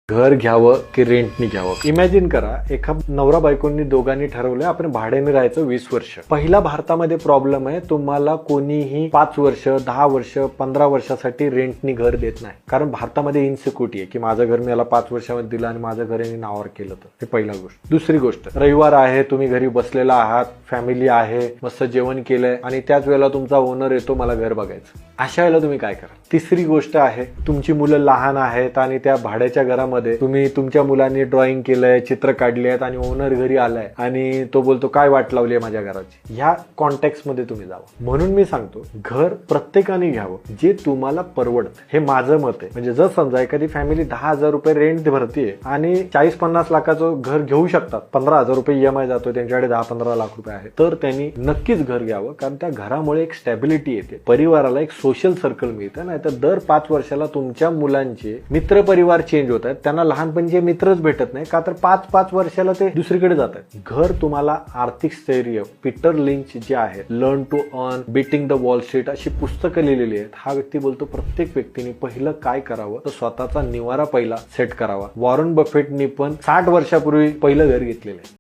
घर घ्यावं की रेंटनी घ्यावं. इमॅजिन करा, एका नवरा बायकोंनी दोघांनी ठरवलं आपण भाड्याने राहायचं 20 वर्ष. पहिला भारतामध्ये प्रॉब्लेम आहे, तुम्हाला कोणीही 5 वर्ष 10 वर्ष 15 वर्षासाठी रेंटनी घर देत नाही. कारण भारतामध्ये इन्सिक्युरिटी आहे की माझं घर मी याला 5 वर्षामध्ये दिलं आणि माझं घर यांनी नावावर केलं. तर हे पहिला गोष्ट. दुसरी गोष्ट, रविवार आहे, तुम्ही घरी बसलेला आहात, फॅमिली आहे, मस्त जेवण केलंय आणि त्याच वेळेला तुमचा ओनर येतो मला घर बघायचं. अशा वेळेला तुम्ही काय करा. तिसरी गोष्ट आहे, तुमची मुलं लहान आहेत आणि त्या भाड्याच्या घरामध्ये तुम्ही तुमच्या मुलांनी ड्रॉइंग केलंय, चित्र काढली आहेत आणि ओनर घरी आलाय आणि तो बोलतो काय वाट लावली आहे माझ्या घराची. ह्या कॉन्टेक्स्ट मध्ये तुम्ही जावं. म्हणून मी सांगतो घर प्रत्येकाने घ्यावं जे तुम्हाला परवडतं. हे माझं मत आहे. म्हणजे जर समजा एखादी फॅमिली 10,000 रुपये रेंट भरतीये आणि 40-50 लाखाचं घर घेऊ शकतात, 15,000 रुपये EMI जातो, त्यांच्याकडे 10-15 लाख रुपये आहे, तर त्यांनी नक्कीच घर घ्यावं. कारण त्या घरामुळे एक स्टॅबिलिटी येते, परिवाराला एक सोशल सर्कल मिळतं. नाही तर दर 5 वर्षाला तुमच्या मुलांचे मित्र परिवार चेंज होत आहेत, त्यांना लहानपणीचे मित्रच भेटत नाही. का तर 5-5 वर्षाला ते दुसरीकडे जात आहेत. घर तुम्हाला आर्थिक स्थैर्य, पीटर लिंच जे आहे learn to earn, beating the wall street अशी पुस्तकं लिहिलेली आहेत. हा व्यक्ती बोलतो प्रत्येक व्यक्तीने पहिलं काय करावं तर स्वतःचा निवारा पहिला सेट करावा. वॉरन बफेटनी पण 60 वर्षापूर्वी पहिलं घर घेतलेलं आहे.